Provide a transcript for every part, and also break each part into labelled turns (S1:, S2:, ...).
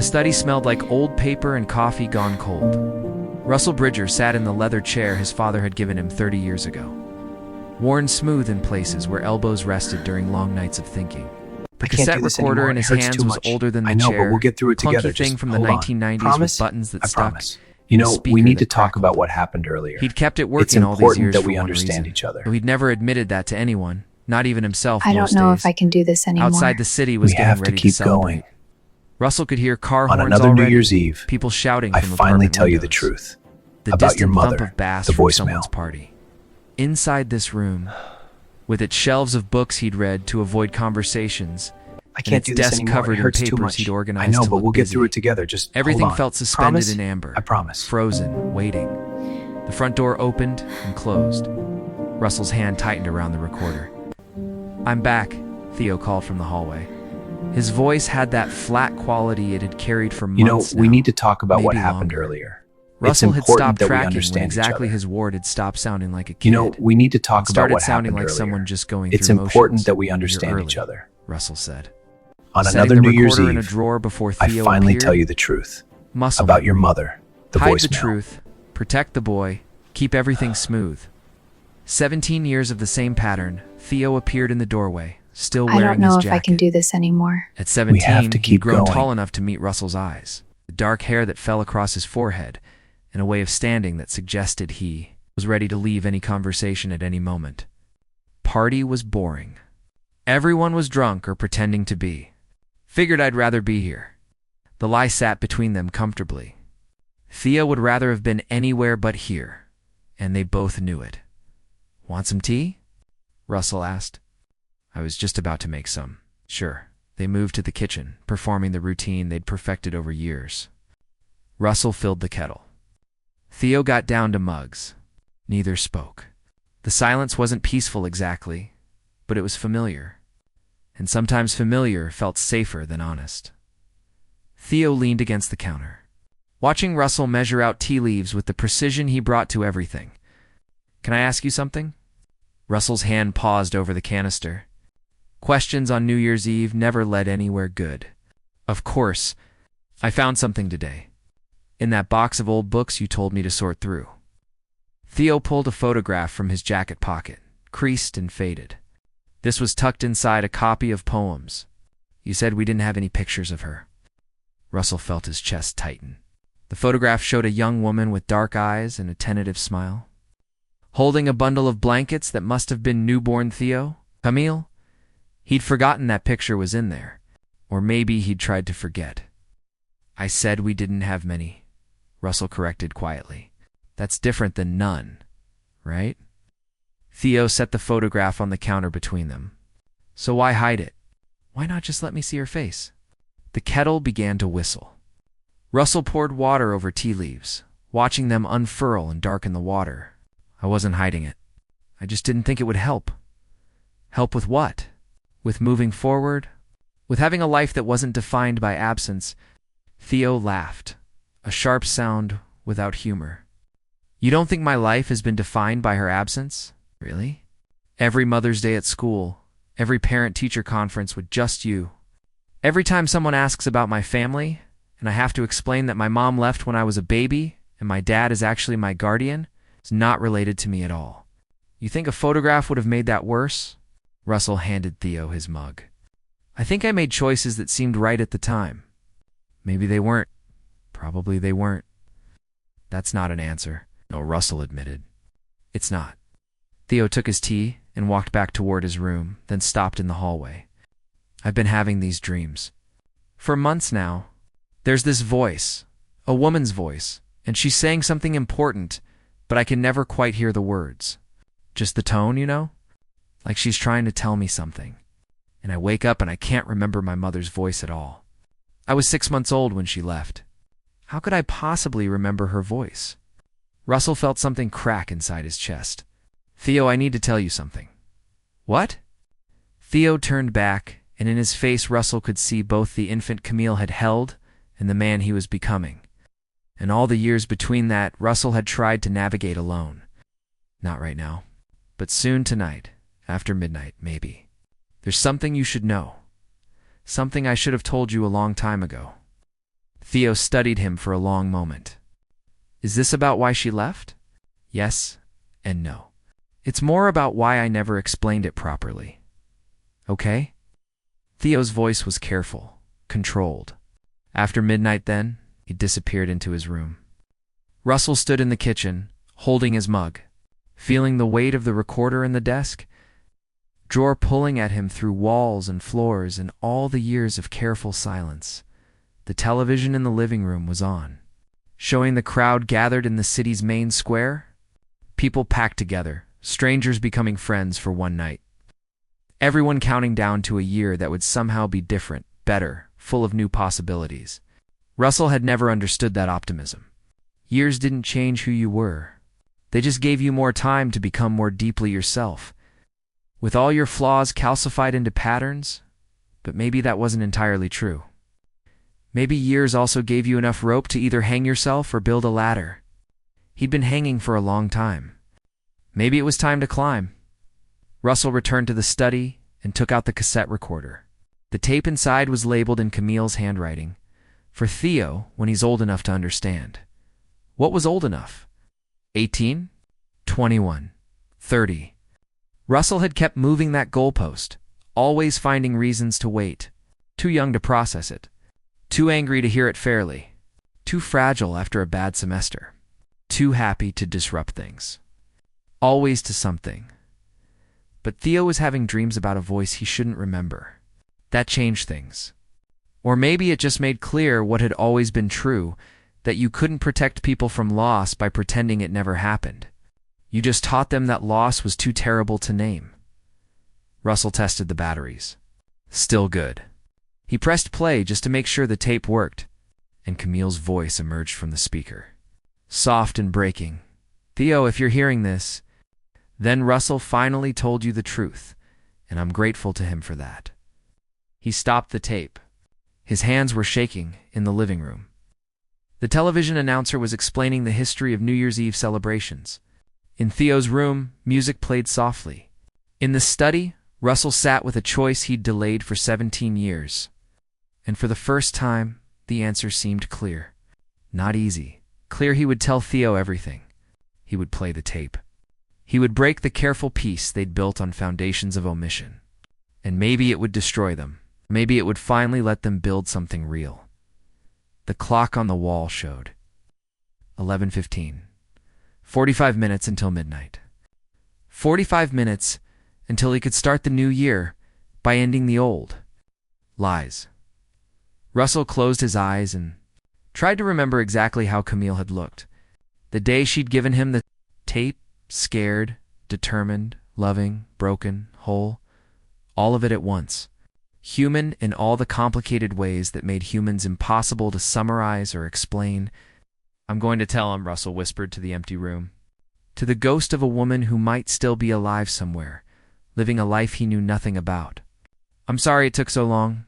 S1: The study smelled like old paper and coffee gone cold. Russell Bridger sat in the leather chair his father had given him 30 years ago, worn smooth in places where elbows rested during long nights of thinking. The cassette recorder in his hands was older than the chair.
S2: I know, but we'll get through it together.
S1: Thing from the
S2: hold on.
S1: 1990s
S2: Promise?
S1: with buttons that
S2: I
S1: stuck.
S2: promise. You know, we need to talk about what happened earlier.
S1: He'd kept it
S2: It's
S1: working all these years
S2: important that
S1: for
S2: we
S1: one
S2: understand
S1: reason,
S2: each other.
S1: though he'd never admitted that to anyone, not even himself.
S3: I don't know if I can do this anymore.
S1: Outside the city was
S2: We
S1: getting
S2: have to
S1: ready
S2: keep
S1: celebrate.
S2: going.
S1: Russell could hear car
S2: On
S1: horns
S2: another New
S1: already,
S2: Year's Eve,
S1: people shouting
S2: I
S1: from
S2: finally
S1: apartment
S2: tell you the
S1: windows.
S2: truth
S1: The
S2: about
S1: distant
S2: your mother,
S1: thump of bass
S2: the
S1: from
S2: voicemail.
S1: someone's party. Inside this room, with its shelves of books he'd read to avoid conversations,
S2: I can't
S1: its
S2: do this
S1: desk
S2: anymore.
S1: covered
S2: It
S1: in
S2: hurts too
S1: papers
S2: much.
S1: he'd
S2: I
S1: organized
S2: know,
S1: to
S2: but
S1: look
S2: we'll get
S1: busy.
S2: through it together. Just
S1: Everything
S2: hold on.
S1: felt suspended
S2: Promise?
S1: in amber.
S2: I promise.
S1: Frozen, waiting. The front door opened and closed. Russell's hand tightened around the recorder. "I'm back," Theo called from the hallway. His voice had that flat quality it had carried for months.
S2: You know, we
S1: now,
S2: need to talk about what
S1: maybe
S2: happened
S1: longer.
S2: earlier.
S1: Russell
S2: it's
S1: had
S2: important
S1: stopped
S2: that we
S1: tracking when
S2: understand
S1: exactly
S2: each other.
S1: his ward had stopped sounding like a kid.
S2: You know, we need to talk
S1: and
S2: about
S1: started
S2: what
S1: sounding
S2: happened
S1: like
S2: earlier.
S1: someone just going
S2: It's
S1: through
S2: important
S1: motions.
S2: that we
S1: "You're
S2: understand
S1: early,"
S2: each other.
S1: Russell said.
S2: On
S1: Setting
S2: another
S1: the
S2: New Year's
S1: recorder in a
S2: Eve,
S1: drawer before
S2: I
S1: Theo
S2: finally
S1: appeared.
S2: tell you the truth
S1: Muscle
S2: about your
S1: memory.
S2: mother, the
S1: Hide
S2: voicemail.
S1: the truth, protect the boy, keep everything smooth. 17 years of the same pattern, Theo appeared in the doorway, still
S3: I
S1: wearing
S3: don't know
S1: his
S3: if
S1: jacket.
S3: I can do this anymore.
S1: At 17,
S2: have to
S1: he'd
S2: keep
S1: grown
S2: going.
S1: tall enough to meet Russell's eyes, the dark hair that fell across his forehead, and a way of standing that suggested he was ready to leave any conversation at any moment. Party was boring. Everyone was drunk or pretending to be. Figured I'd rather be here. The lie sat between them comfortably. Theo would rather have been anywhere but here, and they both knew it. "Want some tea?" Russell asked. I was just about to make some. Sure. They moved to the kitchen, performing the routine they'd perfected over years. Russell filled the kettle. Theo got down to mugs. Neither spoke. The silence wasn't peaceful exactly, but it was familiar. And sometimes familiar felt safer than honest. Theo leaned against the counter, watching Russell measure out tea leaves with the precision he brought to everything. "Can I ask you something?" Russell's hand paused over the canister. Questions on New Year's Eve never led anywhere good. "Of course. I found something today. In that box of old books you told me to sort through." Theo pulled a photograph from his jacket pocket, creased and faded. This was tucked inside a copy of poems. "You said we didn't have any pictures of her." Russell felt his chest tighten. The photograph showed a young woman with dark eyes and a tentative smile, holding a bundle of blankets that must have been newborn Theo, Camille. He'd forgotten that picture was in there, or maybe he'd tried to forget. "I said we didn't have many," Russell corrected quietly. "That's different than none, right?" Theo set the photograph on the counter between them. "So why hide it? Why not just let me see her face?" The kettle began to whistle. Russell poured water over tea leaves, watching them unfurl and darken the water. "I wasn't hiding it. I just didn't think it would help." "Help with what? With moving forward? With having a life that wasn't defined by absence?" Theo laughed, a sharp sound without humor. "You don't think my life has been defined by her absence? Really? Every Mother's Day at school, every parent-teacher conference with just you. Every time someone asks about my family, and I have to explain that my mom left when I was a baby, and my dad is actually my guardian, is not related to me at all. You think a photograph would have made that worse?" Russell handed Theo his mug. "I think I made choices that seemed right at the time. Maybe they weren't. Probably they weren't." "That's not an answer," no, Russell admitted. "It's not." Theo took his tea and walked back toward his room, then stopped in the hallway. "I've been having these dreams. For months now. There's this voice, a woman's voice, and she's saying something important, but I can never quite hear the words. Just the tone, you know? Like she's trying to tell me something. And I wake up and I can't remember my mother's voice at all. I was 6 months old when she left. How could I possibly remember her voice?" Russell felt something crack inside his chest. "Theo, I need to tell you something." "What?" Theo turned back, and in his face Russell could see both the infant Camille had held and the man he was becoming. And all the years between that, Russell had tried to navigate alone. Not right now, but soon tonight, after midnight, maybe. "There's something you should know. Something I should have told you a long time ago." Theo studied him for a long moment. Is this about why she left? Yes and no. It's more about why I never explained it properly. Okay? Theo's voice was careful, controlled. After midnight then, he disappeared into his room. Russell stood in the kitchen, holding his mug, feeling the weight of the recorder in the desk, drawer pulling at him through walls and floors and all the years of careful silence. The television in the living room was on, showing the crowd gathered in the city's main square. People packed together, strangers becoming friends for one night. Everyone counting down to a year that would somehow be different, better, full of new possibilities. Russell had never understood that optimism. Years didn't change who you were. They just gave you more time to become more deeply yourself. With all your flaws calcified into patterns, but maybe that wasn't entirely true. Maybe years also gave you enough rope to either hang yourself or build a ladder. He'd been hanging for a long time. Maybe it was time to climb. Russell returned to the study and took out the cassette recorder. The tape inside was labeled in Camille's handwriting, for Theo when he's old enough to understand. What was old enough? 18? 21? 30? Russell had kept moving that goalpost, always finding reasons to wait. Too young to process it. Too angry to hear it fairly. Too fragile after a bad semester. Too happy to disrupt things. Always to something. But Theo was having dreams about a voice he shouldn't remember. That changed things. Or maybe it just made clear what had always been true, that you couldn't protect people from loss by pretending it never happened. You just taught them that loss was too terrible to name. Russell tested the batteries. Still good. He pressed play just to make sure the tape worked, and Camille's voice emerged from the speaker. Soft and breaking. Theo, if you're hearing this, then Russell finally told you the truth, and I'm grateful to him for that. He stopped the tape. His hands were shaking in the living room. The television announcer was explaining the history of New Year's Eve celebrations. In Theo's room, music played softly. In the study, Russell sat with a choice he'd delayed for 17 years. And for the first time, the answer seemed clear. Not easy. Clear he would tell Theo everything. He would play the tape. He would break the careful peace they'd built on foundations of omission. And maybe it would destroy them. Maybe it would finally let them build something real. The clock on the wall showed 11:15. 45 minutes until midnight. 45 minutes until he could start the new year by ending the old. Lies. Russell closed his eyes and tried to remember exactly how Camille had looked. The day she'd given him the tape, scared, determined, loving, broken, whole, all of it at once. Human in all the complicated ways that made humans impossible to summarize or explain. I'm going to tell him, Russell whispered to the empty room. To the ghost of a woman who might still be alive somewhere, living a life he knew nothing about. I'm sorry it took so long,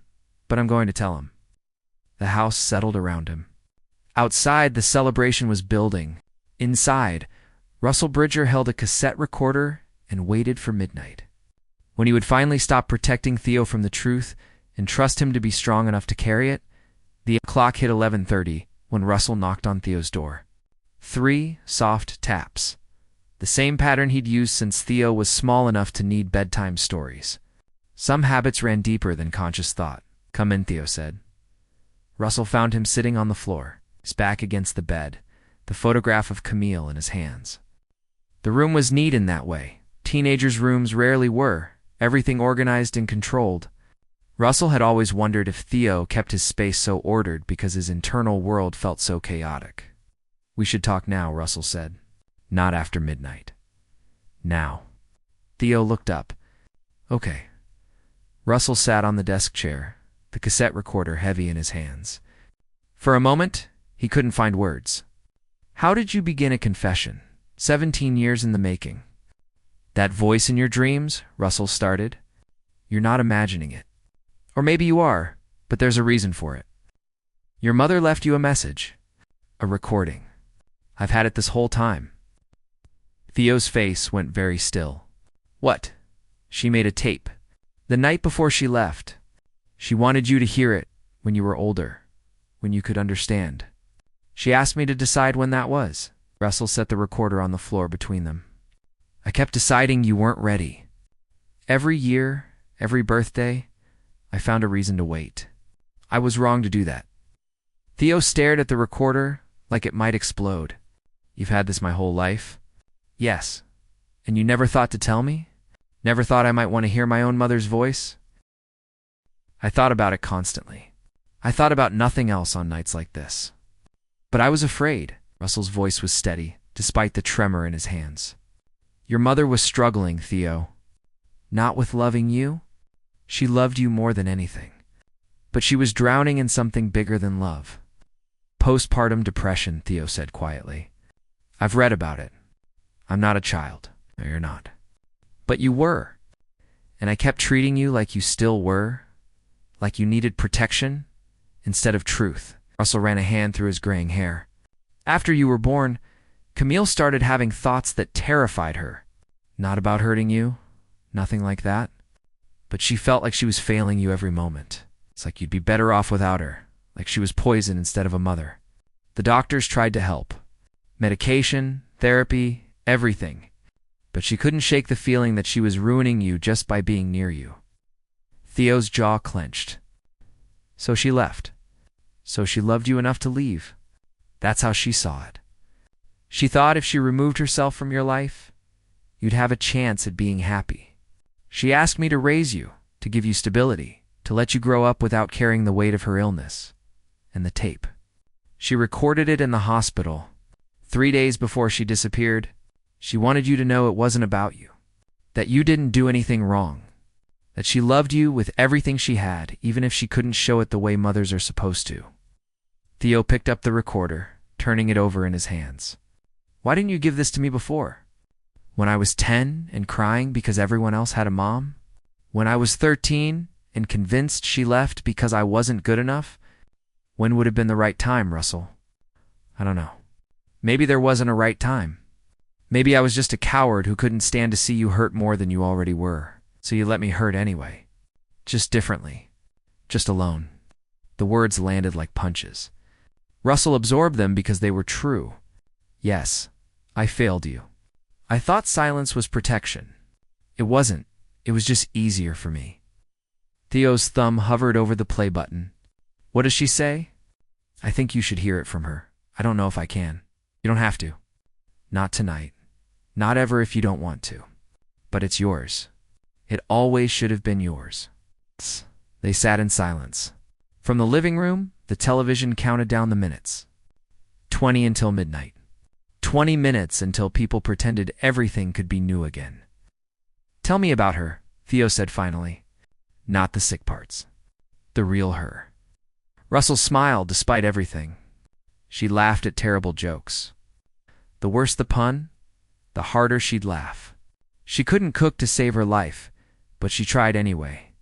S1: but I'm going to tell him. The house settled around him. Outside, the celebration was building. Inside, Russell Bridger held a cassette recorder and waited for midnight. When he would finally stop protecting Theo from the truth and trust him to be strong enough to carry it, the clock hit 11:30 when Russell knocked on Theo's door. 3 soft taps. The same pattern he'd used since Theo was small enough to need bedtime stories. Some habits ran deeper than conscious thought. Come in, Theo said. Russell found him sitting on the floor, his back against the bed, the photograph of Camille in his hands. The room was neat in that way. Teenagers' rooms rarely were. Everything organized and controlled. Russell had always wondered if Theo kept his space so ordered because his internal world felt so chaotic. We should talk now, Russell said. Not after midnight. Now. Theo looked up. Okay. Russell sat on the desk chair, the cassette recorder heavy in his hands. For a moment, he couldn't find words. How did you begin a confession? 17 years in the making. That voice in your dreams, Russell started. You're not imagining it. Or maybe you are, but there's a reason for it. Your mother left you a message. A recording. I've had it this whole time. Theo's face went very still. What? She made a tape. The night before she left. She wanted you to hear it when you were older. when you could understand. She asked me to decide when that was. Russell set the recorder on the floor between them. I kept deciding you weren't ready. Every year, every birthday, I found a reason to wait. I was wrong to do that. Theo stared at the recorder like it might explode. You've had this my whole life? Yes. And you never thought to tell me? Never thought I might want to hear my own mother's voice? I thought about it constantly. I thought about nothing else on nights like this. But I was afraid. Russell's voice was steady, despite the tremor in his hands. Your mother was struggling, Theo. Not with loving you. She loved you more than anything. But she was drowning in something bigger than love. Postpartum depression, Theo said quietly. I've read about it. I'm not a child. No, you're not. But you were. And I kept treating you like you still were, like you needed protection instead of truth. Russell ran a hand through his graying hair. After you were born, Camille started having thoughts that terrified her. Not about hurting you, nothing like that. But she felt like she was failing you every moment. It's like you'd be better off without her, like she was poison instead of a mother. The doctors tried to help. Medication, therapy, everything. But she couldn't shake the feeling that she was ruining you just by being near you. Theo's jaw clenched. So she left. So she loved you enough to leave. That's how she saw it. She thought if she removed herself from your life, you'd have a chance at being happy. She asked me to raise you, to give you stability, to let you grow up without carrying the weight of her illness. And the tape. She recorded it in the hospital. 3 days before she disappeared, she wanted you to know it wasn't about you, that you didn't do anything wrong, that she loved you with everything she had, even if she couldn't show it the way mothers are supposed to. Theo picked up the recorder, turning it over in his hands. Why didn't you give this to me before? When I was 10 and crying because everyone else had a mom? When I was 13 and convinced she left because I wasn't good enough? When would have been the right time, Russell? I don't know. Maybe there wasn't a right time. Maybe I was just a coward who couldn't stand to see you hurt more than you already were. So you let me hurt anyway. Just differently. Just alone. The words landed like punches. Russell absorbed them because they were true. Yes, I failed you. I thought silence was protection. It wasn't. It was just easier for me. Theo's thumb hovered over the play button. What does she say? I think you should hear it from her. I don't know if I can. You don't have to. Not tonight. Not ever if you don't want to. But it's yours. It always should have been yours. They sat in silence. From the living room, the television counted down the minutes. 20 until midnight. 20 minutes until people pretended everything could be new again. Tell me about her, Theo said finally. Not the sick parts. The real her. Russell smiled despite everything. She laughed at terrible jokes. The worse the pun, the harder she'd laugh. She couldn't cook to save her life, but she tried anyway.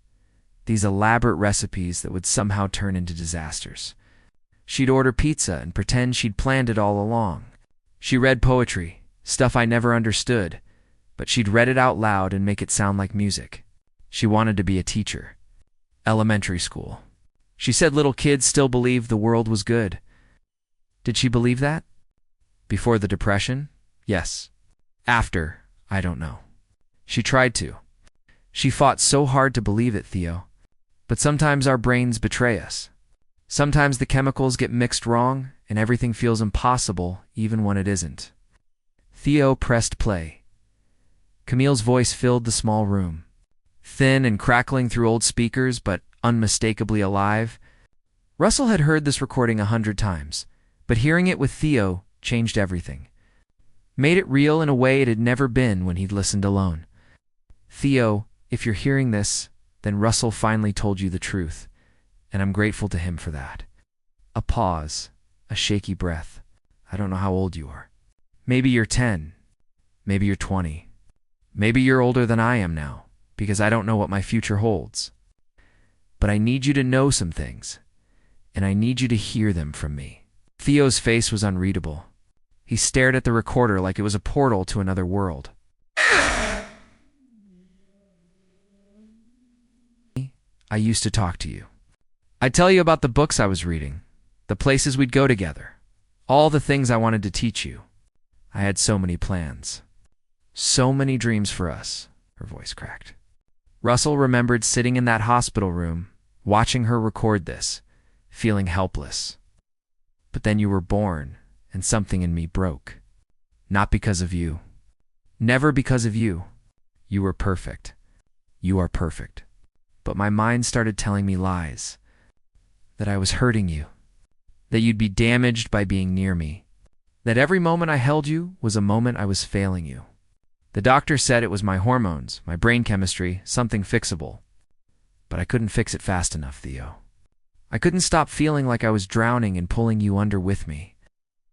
S1: These elaborate recipes that would somehow turn into disasters. She'd order pizza and pretend she'd planned it all along. She read poetry, stuff I never understood, but she'd read it out loud and make it sound like music. She wanted to be a teacher. Elementary school. She said little kids still believed the world was good. Did she believe that? Before the depression? Yes. After, I don't know. She tried to. She fought so hard to believe it, Theo. But sometimes our brains betray us. Sometimes the chemicals get mixed wrong and everything feels impossible even when it isn't. Theo pressed play. Camille's voice filled the small room. Thin and crackling through old speakers, but unmistakably alive. Russell had heard this recording 100 times, but hearing it with Theo changed everything. Made it real in a way it had never been when he'd listened alone. Theo, if you're hearing this, then Russell finally told you the truth, and I'm grateful to him for that. A pause, a shaky breath. I don't know how old you are. Maybe you're 10. Maybe you're 20. Maybe you're older than I am now, because I don't know what my future holds. But I need you to know some things, and I need you to hear them from me. Theo's face was unreadable. He stared at the recorder like it was a portal to another world. I used to talk to you. I'd tell you about the books I was reading, the places we'd go together, all the things I wanted to teach you. I had so many plans, so many dreams for us. Her voice cracked. Russell remembered sitting in that hospital room, watching her record this, feeling helpless. But then you were born, and something in me broke. Not because of you. Never because of you. You were perfect. You are perfect. But my mind started telling me lies. That I was hurting you. That you'd be damaged by being near me. That every moment I held you was a moment I was failing you. The doctor said it was my hormones, my brain chemistry, something fixable. But I couldn't fix it fast enough, Theo. I couldn't stop feeling like I was drowning and pulling you under with me.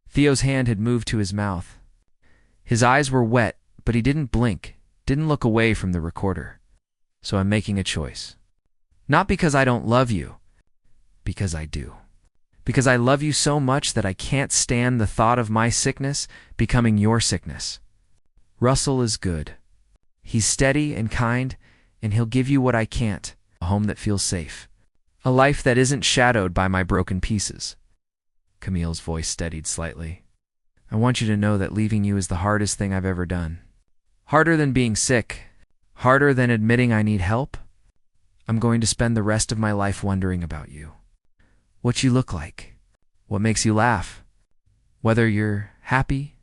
S1: Theo's hand had moved to his mouth. His eyes were wet, but he didn't blink, didn't look away from the recorder. So I'm making a choice. Not because I don't love you, because I do. Because I love you so much that I can't stand the thought of my sickness becoming your sickness. Russell is good. He's steady and kind, and he'll give you what I can't, a home that feels safe. A life that isn't shadowed by my broken pieces. Camille's voice steadied slightly. I want you to know that leaving you is the hardest thing I've ever done. Harder than being sick. Harder than admitting I need help. I'm going to spend the rest of my life wondering about you. What you look like. What makes you laugh. Whether you're happy.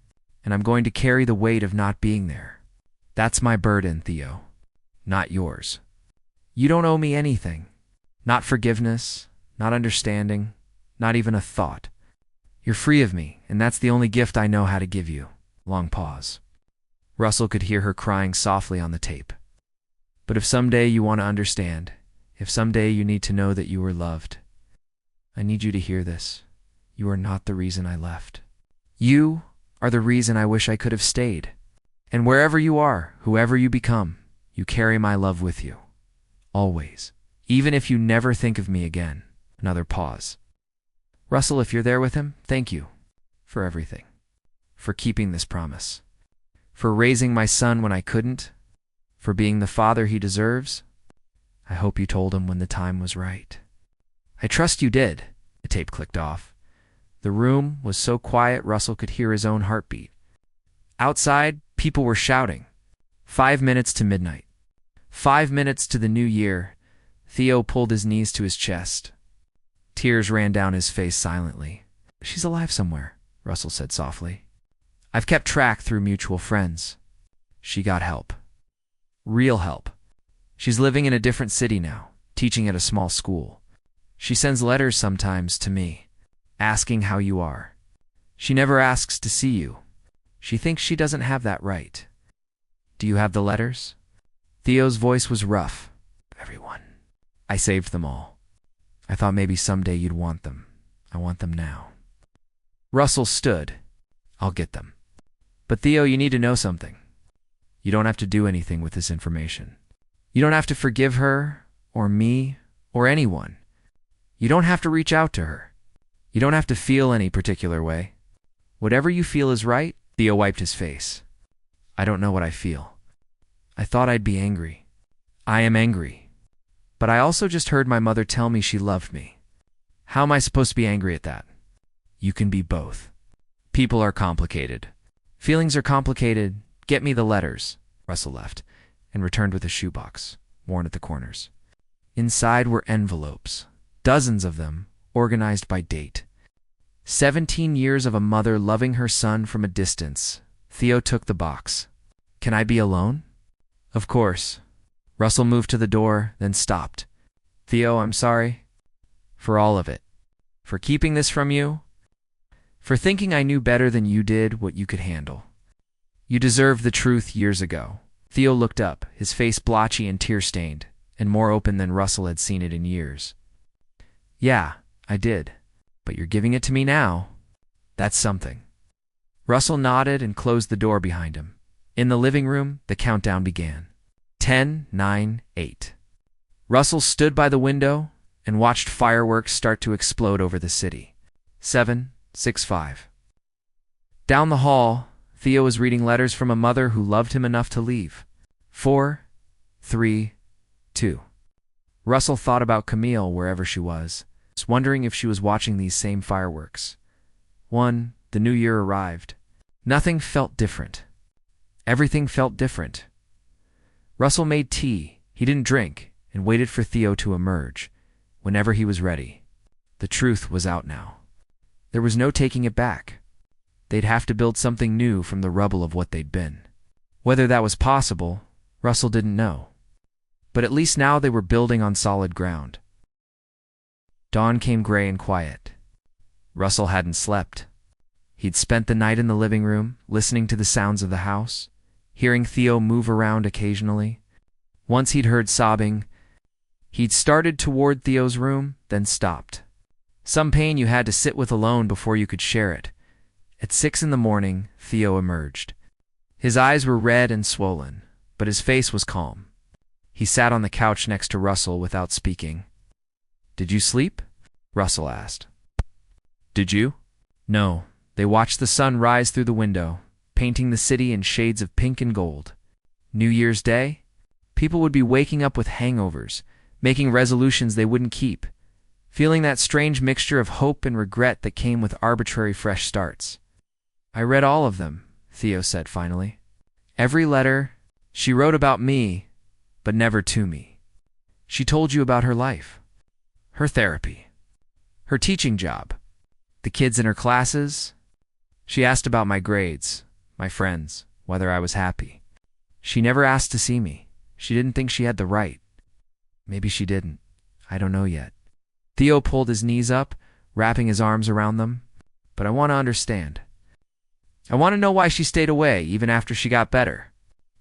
S1: And I'm going to carry the weight of not being there. That's my burden, Theo. Not yours. You don't owe me anything. Not forgiveness, not understanding, not even a thought. You're free of me, and that's the only gift I know how to give you. Long pause. Russell could hear her crying softly on the tape. But if someday you want to understand, if someday you need to know that you were loved, I need you to hear this. You are not the reason I left. You are the reason I wish I could have stayed. And wherever you are, whoever you become, you carry my love with you. Always. Even if you never think of me again. Another pause. Russell, if you're there with him, thank you. For everything. For keeping this promise. For raising my son when I couldn't. For being the father he deserves. I hope you told him when the time was right. I trust you did. The tape clicked off. The room was so quiet Russell could hear his own heartbeat. Outside, people were shouting. 5 minutes to midnight. 5 minutes to the new year. Theo pulled his knees to his chest. Tears ran down his face silently. She's alive somewhere, Russell said softly. I've kept track through mutual friends. She got help. Real help. She's living in a different city now, teaching at a small school. She sends letters sometimes to me. Asking how you are. She never asks to see you. She thinks she doesn't have that right. Do you have the letters? Theo's voice was rough. Everyone. I saved them all. I thought maybe someday you'd want them. I want them now. Russell stood. I'll get them. But Theo, you need to know something. You don't have to do anything with this information. You don't have to forgive her, or me, or anyone. You don't have to reach out to her. You don't have to feel any particular way. Whatever you feel is right. Theo wiped his face. I don't know what I feel. I thought I'd be angry. I am angry. But I also just heard my mother tell me she loved me. How am I supposed to be angry at that? You can be both. People are complicated. Feelings are complicated. Get me the letters. Russell left and returned with a shoebox, worn at the corners. Inside were envelopes, dozens of them, organized by date. 17 years of a mother loving her son from a distance. Theo took the box. Can I be alone? Of course. Russell moved to the door, then stopped. Theo, I'm sorry. For all of it. For keeping this from you. For thinking I knew better than you did what you could handle. You deserved the truth years ago. Theo looked up, his face blotchy and tear-stained, and more open than Russell had seen it in years. Yeah, I did. But you're giving it to me now. That's something. Russell nodded and closed the door behind him. In the living room, the countdown began. 10, 9, 8. Russell stood by the window and watched fireworks start to explode over the city. 7, 6, 5. Down the hall, Theo was reading letters from a mother who loved him enough to leave. 4, 3, 2. Russell thought about Camille wherever she was. was wondering if she was watching these same fireworks. The new year arrived. Nothing felt different. Everything felt different. Russell made tea. He didn't drink and waited for Theo to emerge whenever he was ready. The truth was out now. There was no taking it back. They'd have to build something new from the rubble of what they'd been. Whether that was possible, Russell didn't know. But at least now they were building on solid ground. Dawn came gray and quiet. Russell hadn't slept. He'd spent the night in the living room, listening to the sounds of the house, hearing Theo move around occasionally. Once he'd heard sobbing. He'd started toward Theo's room, then stopped. Some pain you had to sit with alone before you could share it. At 6 a.m, Theo emerged. His eyes were red and swollen, but his face was calm. He sat on the couch next to Russell without speaking. "Did you sleep?" Russell asked. "Did you?" "No." They watched the sun rise through the window, painting the city in shades of pink and gold. New Year's Day? People would be waking up with hangovers, making resolutions they wouldn't keep, feeling that strange mixture of hope and regret that came with arbitrary fresh starts. "I read all of them," Theo said finally. "Every letter. She wrote about me, but never to me. She told you about her life, her therapy, her teaching job, the kids in her classes. She asked about my grades, my friends, whether I was happy. She never asked to see me. She didn't think she had the right. Maybe she didn't. I don't know yet." Theo pulled his knees up, wrapping his arms around them. "But I want to understand. I want to know why she stayed away, even after she got better.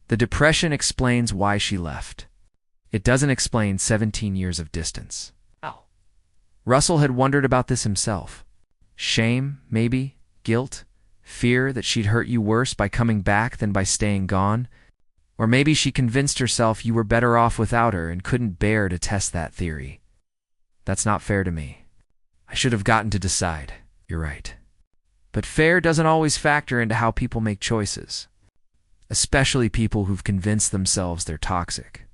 S1: The depression explains why she left. It doesn't explain 17 years of distance." Russell had wondered about this himself. Shame, maybe, guilt, fear that she'd hurt you worse by coming back than by staying gone. Or maybe she convinced herself you were better off without her and couldn't bear to test that theory. That's not fair to me. I should have gotten to decide. You're right. But fair doesn't always factor into how people make choices, especially people who've convinced themselves they're toxic.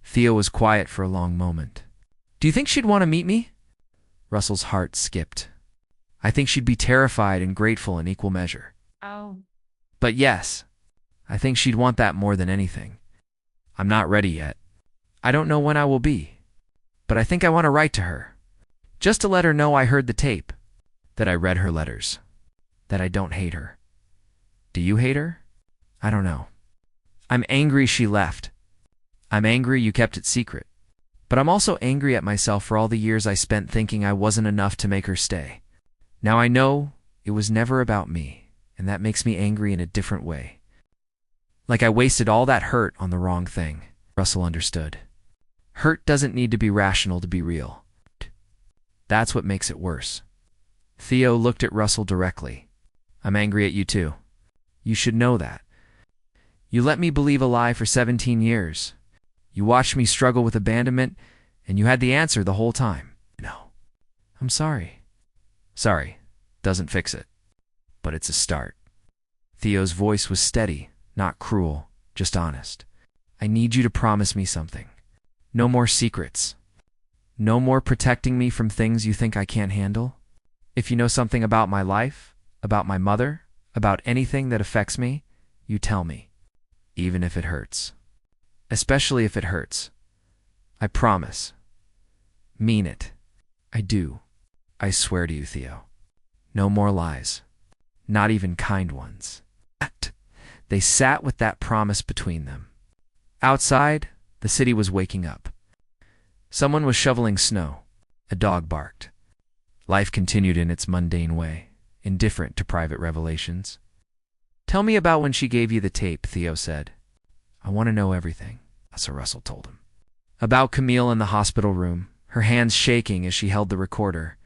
S1: Theo was quiet for a long moment. "Do you think she'd want to meet me?" Russell's heart skipped. "I think she'd be terrified and grateful in equal measure." "But yes, I think she'd want that more than anything. I'm not ready yet. I don't know when I will be. But I think I want to write to her. Just to let her know I heard the tape, that I read her letters, that I don't hate her." "Do you hate her?" "I don't know. I'm angry she left. I'm angry you kept it secret. But I'm also angry at myself for all the years I spent thinking I wasn't enough to make her stay. Now I know it was never about me, and that makes me angry in a different way. Like I wasted all that hurt on the wrong thing." Russell understood. Hurt doesn't need to be rational to be real. That's what makes it worse. Theo looked at Russell directly. "I'm angry at you too. You should know that. You let me believe a lie for 17 years. You watched me struggle with abandonment, and you had the answer the whole time. No. I'm sorry." "Sorry doesn't fix it, but it's a start." Theo's voice was steady, not cruel, just honest. "I need you to promise me something. No more secrets. No more protecting me from things you think I can't handle. If you know something about my life, about my mother, about anything that affects me, you tell me, even if it hurts. Especially if it hurts. I promise. Mean it. I do. I swear to you, Theo. No more lies. Not even kind ones." They sat with that promise between them. Outside, the city was waking up. Someone was shoveling snow. A dog barked. Life continued in its mundane way, indifferent to private revelations. "Tell me about when she gave you the tape," Theo said. "I want to know everything," so Russell told him. About Camille in the hospital room, her hands shaking as she held the recorder.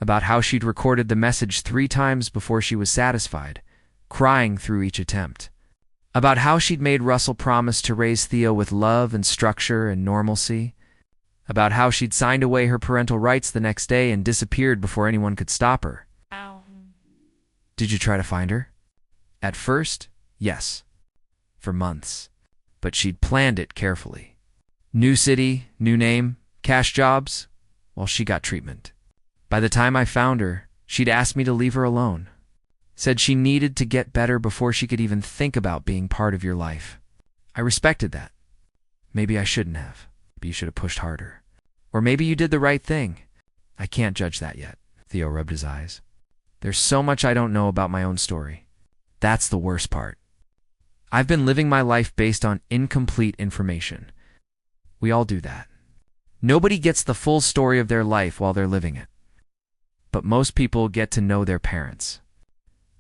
S1: About how she'd recorded the message 3 times before she was satisfied, crying through each attempt. About how she'd made Russell promise to raise Theo with love and structure and normalcy. About how she'd signed away her parental rights the next day and disappeared before anyone could stop her. "Did you try to find her?" "At first, yes. For months. But she'd planned it carefully. New city, new name, cash jobs. while she got treatment. By the time I found her, she'd asked me to leave her alone. Said she needed to get better before she could even think about being part of your life. I respected that. Maybe I shouldn't have. Maybe you should have pushed harder. Or maybe you did the right thing. I can't judge that yet. Theo rubbed his eyes. There's so much I don't know about my own story. That's the worst part. I've been living my life based on incomplete information. We all do that. Nobody gets the full story of their life while they're living it. But most people get to know their parents.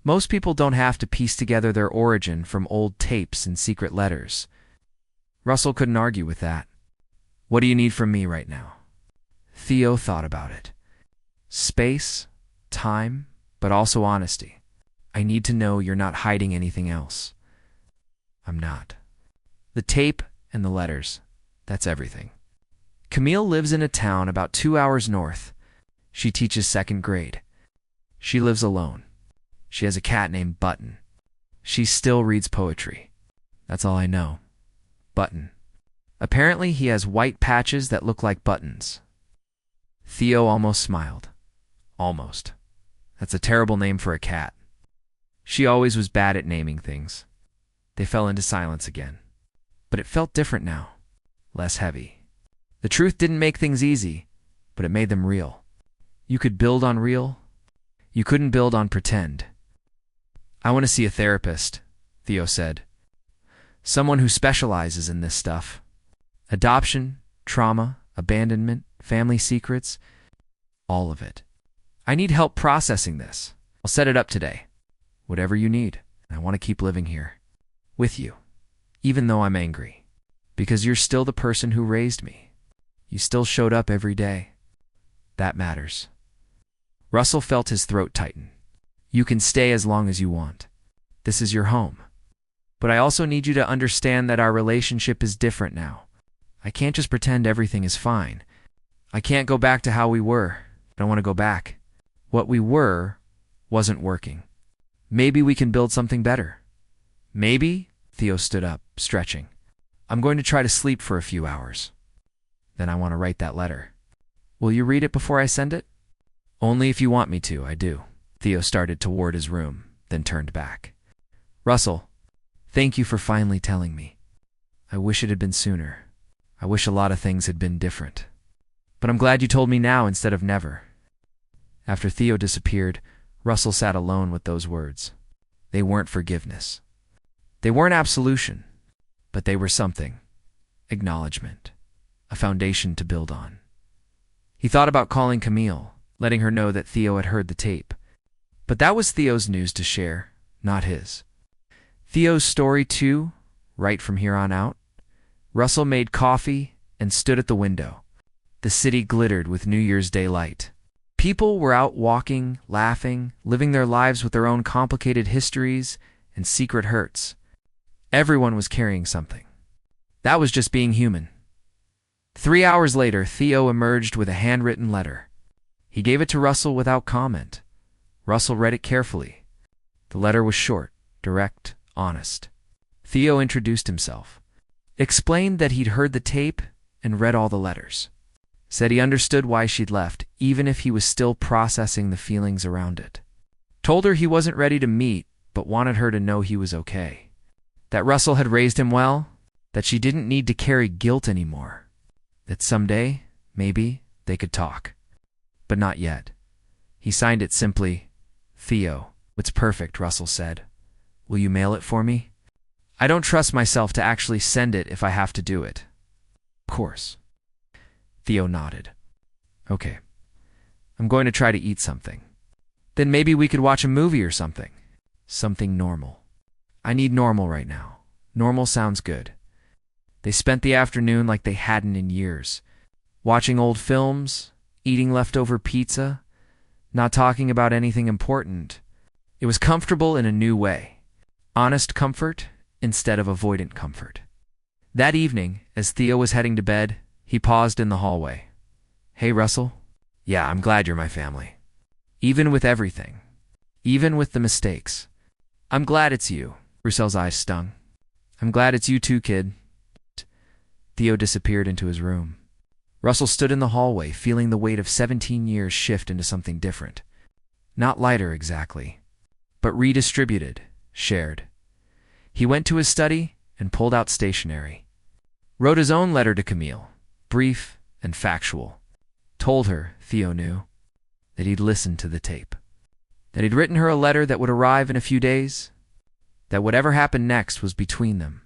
S1: Most people don't have to piece together their origin from old tapes and secret letters. Russell couldn't argue with that. What do you need from me right now? Theo thought about it. Space, time, but also honesty. I need to know you're not hiding anything else. I'm not. The tape and the letters, that's everything. Camille lives in a town about 2 hours north. She teaches 2nd grade. She lives alone. She has a cat named Button. She still reads poetry. That's all I know. Button. Apparently he has white patches that look like buttons. Theo almost smiled. Almost. That's a terrible name for a cat. She always was bad at naming things. They fell into silence again. But it felt different now. Less heavy. The truth didn't make things easy, but it made them real. You could build on real. You couldn't build on pretend. I want to see a therapist, Theo said. Someone who specializes in this stuff. Adoption, trauma, abandonment, family secrets, all of it. I need help processing this. I'll set it up today. Whatever you need. I want to keep living here. With you. Even though I'm angry. Because you're still the person who raised me. You still showed up every day. That matters. Russell felt his throat tighten. You can stay as long as you want. This is your home. But I also need you to understand that our relationship is different now. I can't just pretend everything is fine. I can't go back to how we were. I don't want to go back. What we were wasn't working. Maybe we can build something better. Maybe, Theo stood up, stretching. I'm going to try to sleep for a few hours. Then I want to write that letter. Will you read it before I send it? Only if you want me to, I do. Theo started toward his room, then turned back. Russell, thank you for finally telling me. I wish it had been sooner. I wish a lot of things had been different. But I'm glad you told me now instead of never. After Theo disappeared, Russell sat alone with those words. They weren't forgiveness. They weren't absolution, but they were something. Acknowledgement. A foundation to build on. He thought about calling Camille, letting her know that Theo had heard the tape. But that was Theo's news to share, not his. Theo's story too, right from here on out. Russell made coffee and stood at the window. The city glittered with New Year's Day light. People were out walking, laughing, living their lives with their own complicated histories and secret hurts. Everyone was carrying something. That was just being human. 3 hours later, Theo emerged with a handwritten letter. He gave it to Russell without comment. Russell read it carefully. The letter was short, direct, honest. Theo introduced himself. Explained that he'd heard the tape and read all the letters. Said he understood why she'd left, even if he was still processing the feelings around it. Told her he wasn't ready to meet, but wanted her to know he was okay. That Russell had raised him well, that she didn't need to carry guilt anymore. That someday, maybe, they could talk. But not yet. He signed it simply, Theo. It's perfect, Russell said. Will you mail it for me? I don't trust myself to actually send it if I have to do it. Of course. Theo nodded. Okay. I'm going to try to eat something. Then maybe we could watch a movie or something. Something normal. I need normal right now. Normal sounds good. They spent the afternoon like they hadn't in years. Watching old films, eating leftover pizza, not talking about anything important. It was comfortable in a new way. Honest comfort instead of avoidant comfort. That evening, as Theo was heading to bed, he paused in the hallway. Hey, Russell? Yeah, I'm glad you're my family. Even with everything. Even with the mistakes. I'm glad it's you. Roussel's eyes stung. I'm glad it's you too, kid. Theo disappeared into his room. Russell stood in the hallway, feeling the weight of 17 years shift into something different. Not lighter exactly, but redistributed, shared. He went to his study and pulled out stationery. Wrote his own letter to Camille, brief and factual. Told her, Theo knew, that he'd listened to the tape. That he'd written her a letter that would arrive in a few days. That whatever happened next was between them.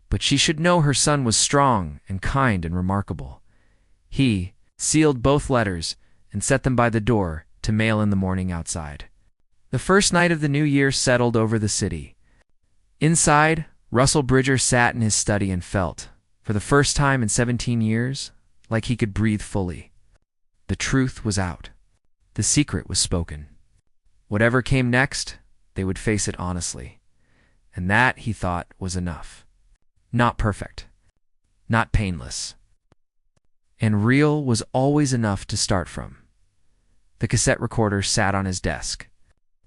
S1: But she should know her son was strong and kind and remarkable. He sealed both letters and set them by the door to mail in the morning outside. The first night of the new year settled over the city. Inside, Russell Bridger sat in his study and felt, for the first time in 17 years, like he could breathe fully. The truth was out. The secret was spoken. Whatever came next, they would face it honestly. And that, he thought, was enough. Not perfect. Not painless. And real was always enough to start from. The cassette recorder sat on his desk.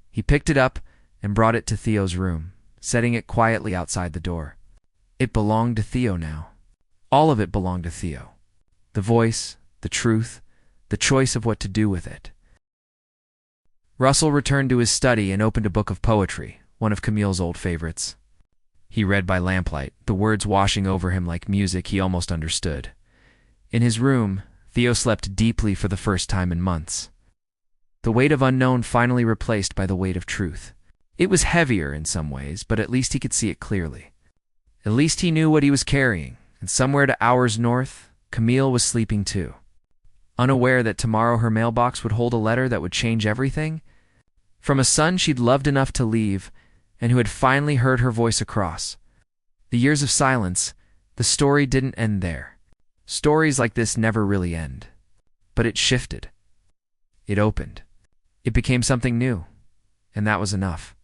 S1: He picked it up and brought it to Theo's room, setting it quietly outside the door. It belonged to Theo now. All of it belonged to Theo. The voice, the truth, the choice of what to do with it. Russell returned to his study and opened a book of poetry, one of Camille's old favorites. He read by lamplight, the words washing over him like music he almost understood. In his room, Theo slept deeply for the first time in months. The weight of unknown finally replaced by the weight of truth. It was heavier in some ways, but at least he could see it clearly. At least he knew what he was carrying, and somewhere to hours north, Camille was sleeping too. Unaware that tomorrow her mailbox would hold a letter that would change everything, from a son she'd loved enough to leave, and who had finally heard her voice across. The years of silence, the story didn't end there. Stories like this never really end. But it shifted. It opened. It became something new, and that was enough.